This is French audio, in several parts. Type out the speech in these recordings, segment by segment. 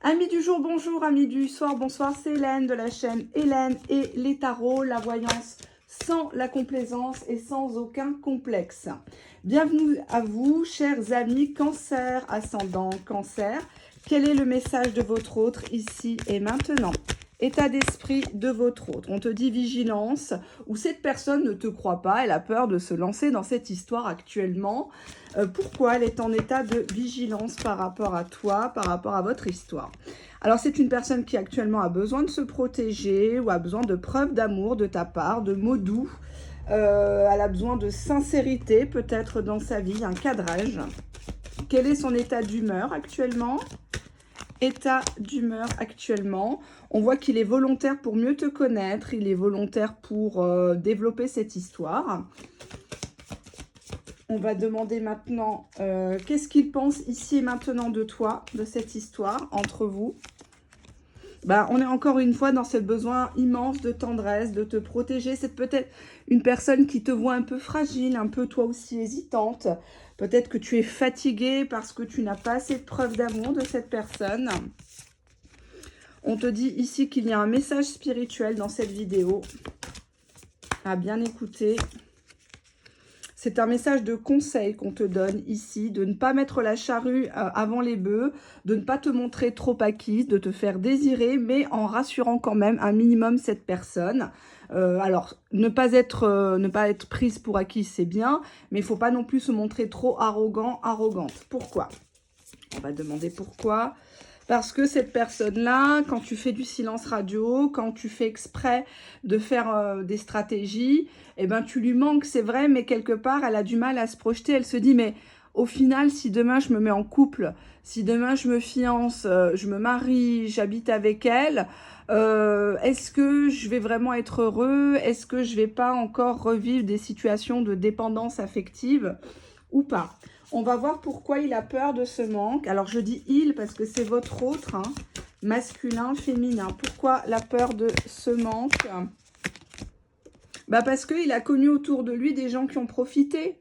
Amis du jour, bonjour, amis du soir, bonsoir, c'est Hélène de la chaîne Hélène et les tarots, la voyance sans la complaisance et sans aucun complexe. Bienvenue à vous, chers amis Cancer, ascendant Cancer. Quel est le message de votre autre ici et maintenant? État d'esprit de votre autre. On te dit vigilance, ou cette personne ne te croit pas, elle a peur de se lancer dans cette histoire actuellement. Pourquoi elle est en état de vigilance par rapport à toi, par rapport à votre histoire? Alors c'est une personne qui actuellement a besoin de se protéger ou a besoin de preuves d'amour de ta part, de mots doux. Elle a besoin de sincérité peut-être dans sa vie, un cadrage. Quel est son état d'humeur actuellement? État d'humeur actuellement. On voit qu'il est volontaire pour mieux te connaître, il est volontaire pour développer cette histoire. On va demander maintenant qu'est-ce qu'il pense ici et maintenant de toi, de cette histoire entre vous. On est encore une fois dans ce besoin immense de tendresse, de te protéger. C'est peut-être une personne qui te voit un peu fragile, un peu toi aussi hésitante. Peut-être que tu es fatiguée parce que tu n'as pas assez de preuves d'amour de cette personne. On te dit ici qu'il y a un message spirituel dans cette vidéo. À bien écouter. C'est un message de conseil qu'on te donne ici, de ne pas mettre la charrue avant les bœufs, de ne pas te montrer trop acquise, de te faire désirer, mais en rassurant quand même un minimum cette personne. Alors, ne pas être prise pour acquise, c'est bien, mais il ne faut pas non plus se montrer trop arrogant, arrogante. Pourquoi? On va demander pourquoi. Parce que cette personne-là, quand tu fais du silence radio, quand tu fais exprès de faire des stratégies, eh ben tu lui manques, c'est vrai, mais quelque part, elle a du mal à se projeter. Elle se dit, mais au final, si demain je me mets en couple, si demain je me fiance, je me marie, j'habite avec elle, est-ce que je vais vraiment être heureux? Est-ce que je vais pas encore revivre des situations de dépendance affective ou pas? On va voir pourquoi il a peur de ce manque. Alors, je dis « il » parce que c'est votre autre, hein, masculin, féminin. Pourquoi la peur de ce manque? Parce qu'il a connu autour de lui des gens qui ont profité.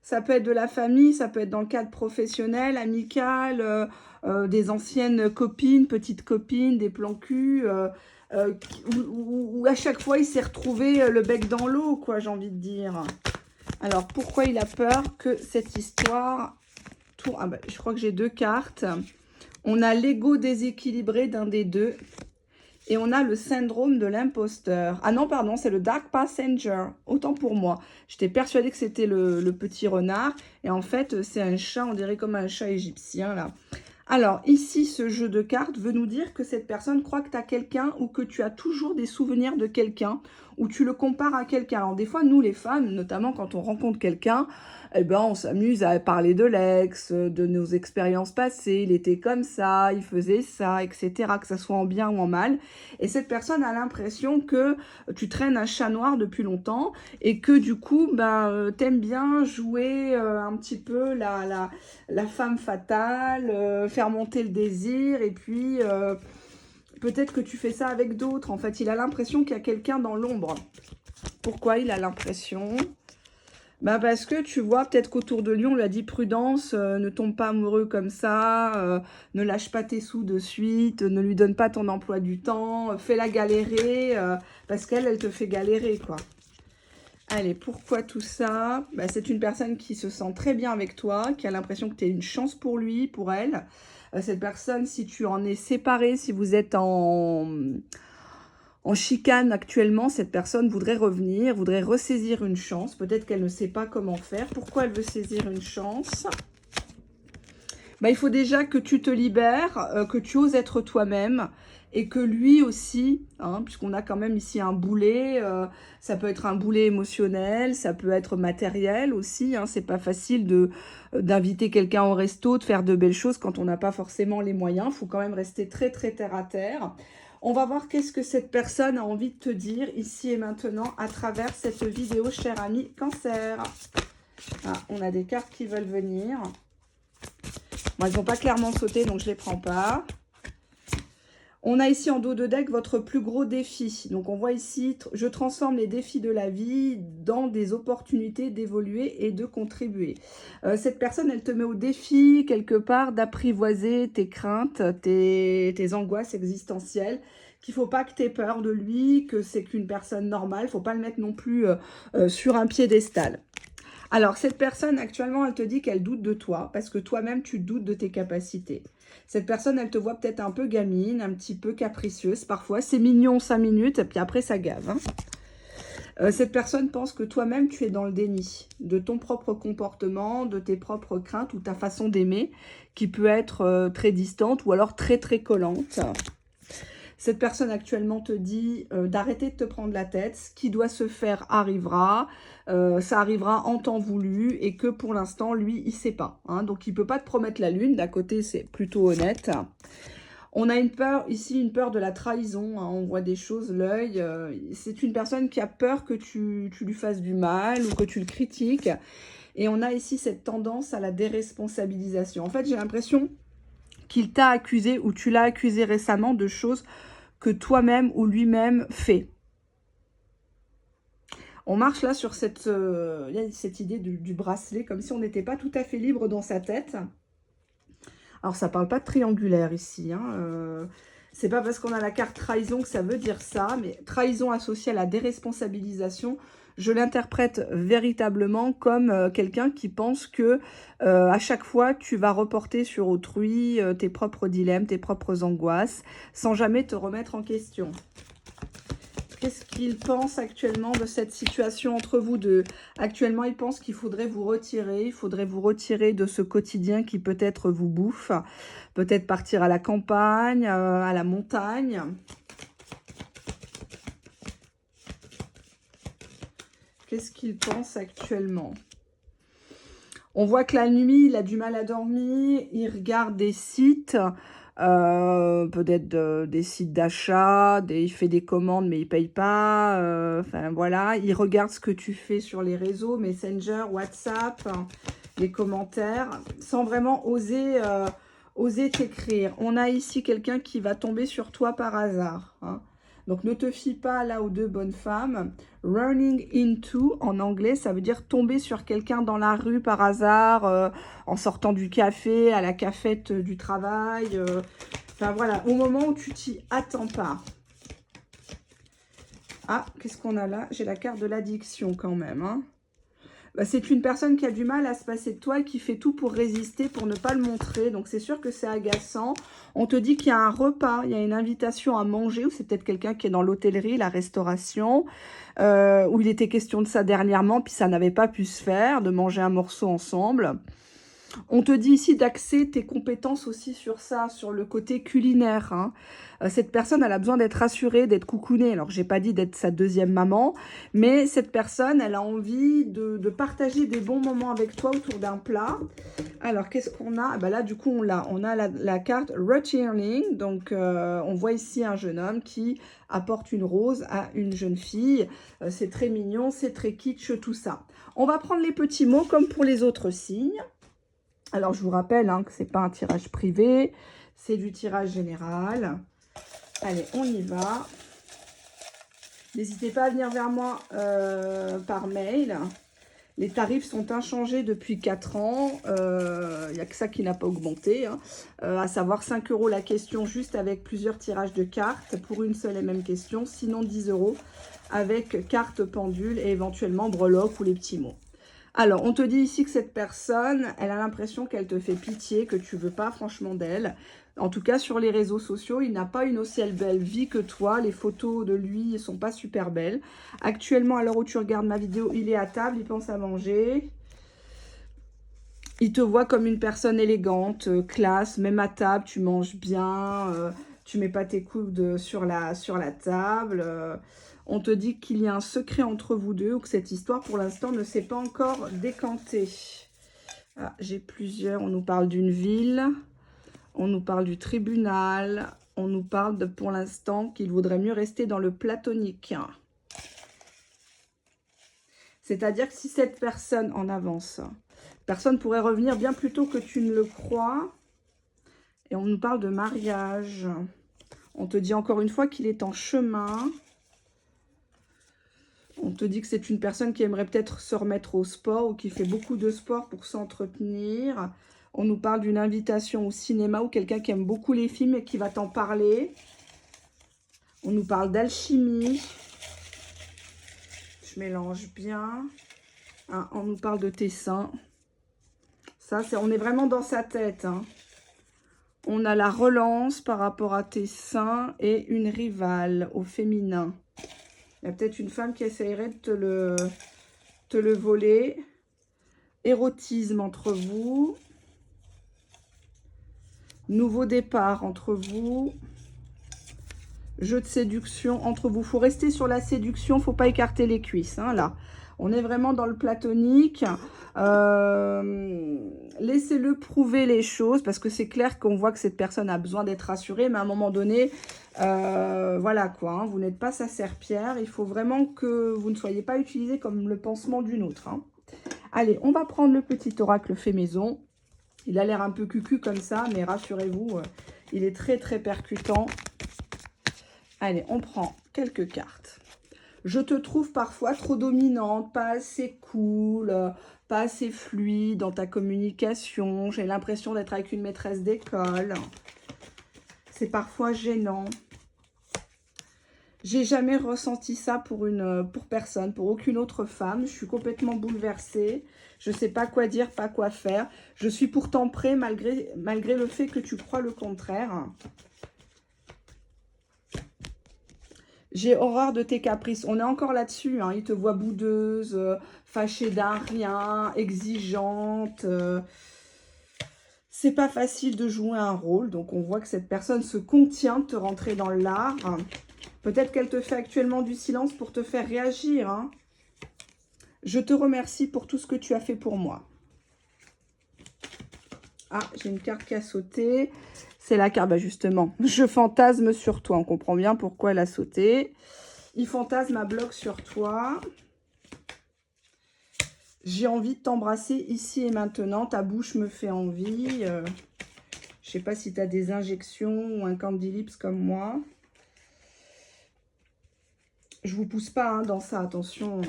Ça peut être de la famille, ça peut être dans le cadre professionnel, amical, des anciennes copines, petites copines, des plans cul, où à chaque fois, il s'est retrouvé le bec dans l'eau, quoi, j'ai envie de dire. Alors, pourquoi il a peur que cette histoire tourne? Je crois que j'ai deux cartes. On a l'ego déséquilibré d'un des deux. Et on a le syndrome de l'imposteur. Ah non, pardon, c'est le Dark Passenger. Autant pour moi. J'étais persuadée que c'était le petit renard. Et en fait, c'est un chat, on dirait comme un chat égyptien, là. Alors, ici, ce jeu de cartes veut nous dire que cette personne croit que tu as quelqu'un ou que tu as toujours des souvenirs de quelqu'un ou tu le compares à quelqu'un. Alors, des fois, nous, les femmes, notamment quand on rencontre quelqu'un, eh ben, on s'amuse à parler de l'ex, de nos expériences passées. Il était comme ça, il faisait ça, etc., que ça soit en bien ou en mal. Et cette personne a l'impression que tu traînes un chat noir depuis longtemps et que, du coup, t'aimes bien jouer un petit peu la femme fatale, faire monter le désir et puis peut-être que tu fais ça avec d'autres. En fait, il a l'impression qu'il y a quelqu'un dans l'ombre. Pourquoi il a l'impression? Parce que tu vois, peut-être qu'autour de lui, on lui a dit prudence, ne tombe pas amoureux comme ça, ne lâche pas tes sous de suite, ne lui donne pas ton emploi du temps, fais-la galérer, parce qu'elle, elle te fait galérer, quoi. Allez, pourquoi tout ça? C'est une personne qui se sent très bien avec toi, qui a l'impression que tu es une chance pour lui, pour elle. Cette personne, si tu en es séparé, si vous êtes en chicane actuellement, cette personne voudrait revenir, voudrait ressaisir une chance. Peut-être qu'elle ne sait pas comment faire. Pourquoi elle veut saisir une chance? Il faut déjà que tu te libères, que tu oses être toi-même et que lui aussi, hein, puisqu'on a quand même ici un boulet, ça peut être un boulet émotionnel, ça peut être matériel aussi, hein, c'est pas facile d'inviter quelqu'un au resto, de faire de belles choses quand on n'a pas forcément les moyens, il faut quand même rester très très terre à terre. On va voir qu'est-ce que cette personne a envie de te dire ici et maintenant à travers cette vidéo, cher ami Cancer. Ah, on a des cartes qui veulent venir. Bon, elles n'ont pas clairement sauté, donc je ne les prends pas. On a ici en dos de deck votre plus gros défi. Donc on voit ici, je transforme les défis de la vie dans des opportunités d'évoluer et de contribuer. Cette personne, elle te met au défi quelque part d'apprivoiser tes craintes, tes angoisses existentielles, qu'il ne faut pas que tu aies peur de lui, que c'est qu'une personne normale, il ne faut pas le mettre non plus sur un piédestal. Alors, cette personne, actuellement, elle te dit qu'elle doute de toi, parce que toi-même, tu doutes de tes capacités. Cette personne, elle te voit peut-être un peu gamine, un petit peu capricieuse, parfois. C'est mignon 5 minutes, et puis après, ça gave. Hein. Cette personne pense que toi-même, tu es dans le déni de ton propre comportement, de tes propres craintes ou ta façon d'aimer, qui peut être très distante ou alors très, très collante. Cette personne actuellement te dit d'arrêter de te prendre la tête. Ce qui doit se faire arrivera. Ça arrivera en temps voulu et que pour l'instant, lui, il ne sait pas. Hein. Donc, il ne peut pas te promettre la lune. D'un côté, c'est plutôt honnête. On a une peur, ici, une peur de la trahison. Hein. On voit des choses, l'œil. C'est une personne qui a peur que tu lui fasses du mal ou que tu le critiques. Et on a ici cette tendance à la déresponsabilisation. En fait, j'ai l'impression qu'il t'a accusé ou tu l'as accusé récemment de choses que toi-même ou lui-même fait. On marche là sur cette idée du bracelet, comme si on n'était pas tout à fait libre dans sa tête. Alors, ça ne parle pas de triangulaire ici. Hein. C'est pas parce qu'on a la carte trahison que ça veut dire ça, mais trahison associée à la déresponsabilisation, je l'interprète véritablement comme quelqu'un qui pense que à chaque fois, tu vas reporter sur autrui tes propres dilemmes, tes propres angoisses, sans jamais te remettre en question. Qu'est-ce qu'il pense actuellement de cette situation entre vous deux? Actuellement, il pense qu'il faudrait vous retirer. Il faudrait vous retirer de ce quotidien qui peut-être vous bouffe. Peut-être partir à la campagne, à la montagne. Qu'est-ce qu'il pense actuellement? On voit que la nuit, il a du mal à dormir. Il regarde des sites. Peut-être des sites d'achat, il fait des commandes mais il paye pas, enfin voilà, il regarde ce que tu fais sur les réseaux, Messenger, WhatsApp, les commentaires, sans vraiment oser t'écrire. On a ici quelqu'un qui va tomber sur toi par hasard, hein. Donc, ne te fie pas là aux deux bonnes femmes. Running into, en anglais, ça veut dire tomber sur quelqu'un dans la rue par hasard, en sortant du café, à la cafette du travail. Enfin, voilà, au moment où tu t'y attends pas. Ah, qu'est-ce qu'on a là? J'ai la carte de l'addiction quand même, hein. Bah, c'est une personne qui a du mal à se passer de toi et qui fait tout pour résister, pour ne pas le montrer. Donc, c'est sûr que c'est agaçant. On te dit qu'il y a un repas, il y a une invitation à manger, ou c'est peut-être quelqu'un qui est dans l'hôtellerie, la restauration, où il était question de ça dernièrement, puis ça n'avait pas pu se faire, de manger un morceau ensemble. On te dit ici d'axer tes compétences aussi sur ça, sur le côté culinaire. Hein. Cette personne, elle a besoin d'être rassurée, d'être coucounée. Alors, j'ai pas dit d'être sa deuxième maman, mais cette personne, elle a envie de partager des bons moments avec toi autour d'un plat. Alors, qu'est-ce qu'on a? Ben là, du coup, on a la carte Returning. Donc, on voit ici un jeune homme qui apporte une rose à une jeune fille. C'est très mignon, c'est très kitsch, tout ça. On va prendre les petits mots comme pour les autres signes. Alors, je vous rappelle que ce n'est pas un tirage privé, c'est du tirage général. Allez, on y va. N'hésitez pas à venir vers moi par mail. Les tarifs sont inchangés depuis 4 ans. Il n'y a que ça qui n'a pas augmenté. Hein. À savoir 5 € la question, juste avec plusieurs tirages de cartes pour une seule et même question. Sinon 10 € avec carte pendule et éventuellement breloque ou les petits mots. Alors, on te dit ici que cette personne, elle a l'impression qu'elle te fait pitié, que tu veux pas franchement d'elle. En tout cas, sur les réseaux sociaux, il n'a pas une aussi belle vie que toi. Les photos de lui ne sont pas super belles. Actuellement, à l'heure où tu regardes ma vidéo, il est à table, il pense à manger. Il te voit comme une personne élégante, classe, même à table, tu manges bien, tu mets pas tes coudes sur la table. On te dit qu'il y a un secret entre vous deux ou que cette histoire, pour l'instant, ne s'est pas encore décantée. Ah, j'ai plusieurs. On nous parle d'une ville. On nous parle du tribunal. On nous parle de, pour l'instant, qu'il vaudrait mieux rester dans le platonique. C'est-à-dire que si cette personne en avance, personne pourrait revenir bien plus tôt que tu ne le crois. Et on nous parle de mariage. On te dit encore une fois qu'il est en chemin. On te dit que c'est une personne qui aimerait peut-être se remettre au sport ou qui fait beaucoup de sport pour s'entretenir. On nous parle d'une invitation au cinéma ou quelqu'un qui aime beaucoup les films et qui va t'en parler. On nous parle d'alchimie. Je mélange bien. Hein, on nous parle de tes seins. Ça, on est vraiment dans sa tête. Hein. On a la relance par rapport à tes seins et une rivale au féminin. Il y a peut-être une femme qui essayerait de te le voler. Érotisme entre vous. Nouveau départ entre vous. Jeu de séduction entre vous. Il faut rester sur la séduction, il ne faut pas écarter les cuisses. Hein, là, on est vraiment dans le platonique. Laissez-le prouver les choses parce que c'est clair qu'on voit que cette personne a besoin d'être rassurée. Mais à un moment donné, voilà quoi. Hein, vous n'êtes pas sa serpillière. Il faut vraiment que vous ne soyez pas utilisé comme le pansement d'une autre. Hein. Allez, on va prendre le petit oracle fait maison. Il a l'air un peu cucu comme ça, mais rassurez-vous, il est très très percutant. Allez, on prend quelques cartes. Je te trouve parfois trop dominante, pas assez cool, pas assez fluide dans ta communication. J'ai l'impression d'être avec une maîtresse d'école. C'est parfois gênant. J'ai jamais ressenti ça pour personne, pour aucune autre femme. Je suis complètement bouleversée. Je ne sais pas quoi dire, pas quoi faire. Je suis pourtant prêt malgré le fait que tu crois le contraire. J'ai horreur de tes caprices. On est encore là-dessus. Hein. Il te voit boudeuse, fâchée d'un rien, exigeante. C'est pas facile de jouer un rôle. Donc on voit que cette personne se contient de te rentrer dans l'art. Peut-être qu'elle te fait actuellement du silence pour te faire réagir. Hein. Je te remercie pour tout ce que tu as fait pour moi. Ah, j'ai une carte qui a sauté. C'est la carte, bah justement. Je fantasme sur toi. On comprend bien pourquoi elle a sauté. Il fantasme à bloc sur toi. J'ai envie de t'embrasser ici et maintenant. Ta bouche me fait envie. Je ne sais pas si tu as des injections ou un Candy Lips comme moi. Je vous pousse pas hein, dans ça, attention.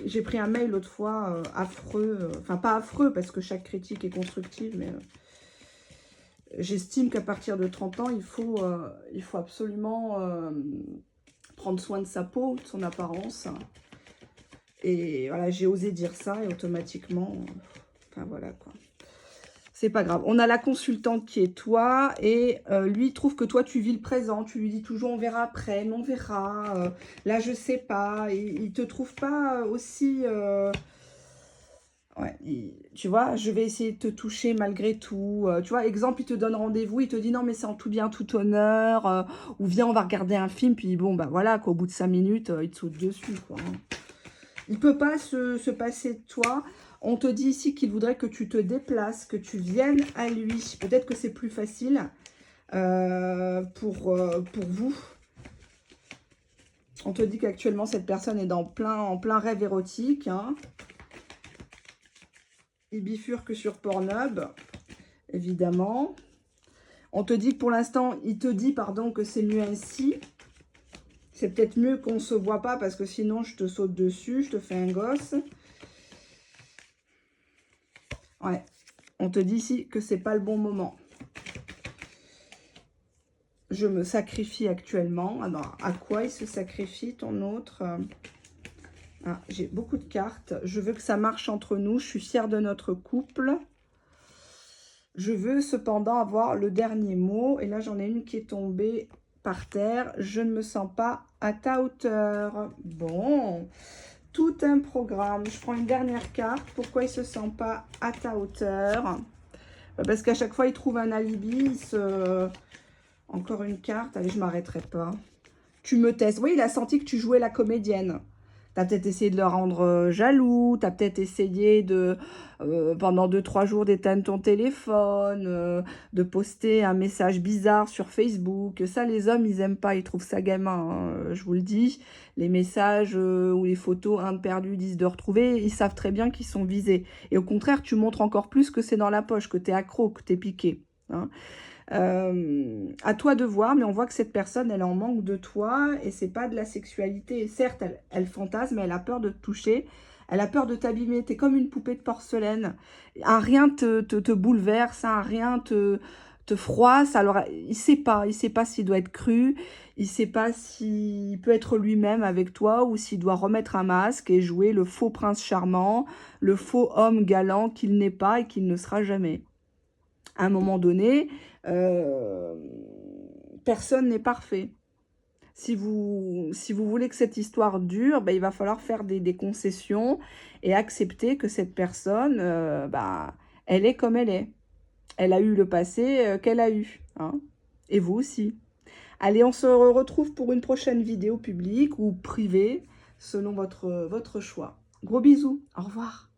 J'ai pris un mail l'autre fois, affreux. Enfin, pas affreux, parce que chaque critique est constructive, mais j'estime qu'à partir de 30 ans, il faut absolument prendre soin de sa peau, de son apparence. Et voilà, j'ai osé dire ça, et automatiquement, enfin voilà quoi. C'est pas grave. On a la consultante qui est toi et lui, il trouve que toi, tu vis le présent. Tu lui dis toujours, on verra après, mais on verra. Là, je sais pas. Il te trouve pas aussi... Ouais, tu vois, je vais essayer de te toucher malgré tout. Tu vois, exemple, il te donne rendez-vous, il te dit non, mais c'est en tout bien, tout honneur. Ou viens, on va regarder un film. Puis bon, bah voilà, qu'au bout de 5 minutes, il te saute dessus, quoi. Il ne peut pas se passer de toi. On te dit ici qu'il voudrait que tu te déplaces, que tu viennes à lui. Peut-être que c'est plus facile pour vous. On te dit qu'actuellement, cette personne est en plein rêve érotique. Hein. Il bifurque sur Pornhub, évidemment. On te dit que pour l'instant, il te dit, pardon, que c'est mieux ainsi. C'est peut-être mieux qu'on ne se voit pas parce que sinon, je te saute dessus, je te fais un gosse. Ouais, on te dit ici que c'est pas le bon moment. Je me sacrifie actuellement. Alors, à quoi il se sacrifie, ton autre? Ah, j'ai beaucoup de cartes. Je veux que ça marche entre nous. Je suis fière de notre couple. Je veux cependant avoir le dernier mot. Et là, j'en ai une qui est tombée par terre. Je ne me sens pas à ta hauteur. Bon, tout un programme. Je prends une dernière carte. Pourquoi il ne se sent pas à ta hauteur? Parce qu'à chaque fois, il trouve un alibi. Encore une carte. Allez, je ne m'arrêterai pas. Tu me testes. Oui, il a senti que tu jouais la comédienne. Tu as peut-être essayé de le rendre jaloux. Tu as peut-être essayé de, pendant 2-3 jours, d'éteindre ton téléphone, de poster un message bizarre sur Facebook. Ça, les hommes, ils n'aiment pas. Ils trouvent ça gamin, hein, je vous le dis. Les messages ou les photos, un de perdu, 10 de retrouver, ils savent très bien qu'ils sont visés. Et au contraire, tu montres encore plus que c'est dans la poche, que tu es accro, que tu es piqué. Hein. À toi de voir, mais on voit que cette personne, elle est en manque de toi et c'est pas de la sexualité. Et certes, elle fantasme, elle a peur de te toucher, elle a peur de t'abîmer. Tu es comme une poupée de porcelaine. Un rien te bouleverse, un rien te froisse. Alors, il sait pas s'il doit être cru, il sait pas s'il peut être lui-même avec toi ou s'il doit remettre un masque et jouer le faux prince charmant, le faux homme galant qu'il n'est pas et qu'il ne sera jamais. À un moment donné, personne n'est parfait. Si vous voulez que cette histoire dure, ben, il va falloir faire des concessions et accepter que cette personne, elle est comme elle est. Elle a eu le passé qu'elle a eu, hein. Et vous aussi. Allez, on se retrouve pour une prochaine vidéo publique ou privée, selon votre choix. Gros bisous, au revoir.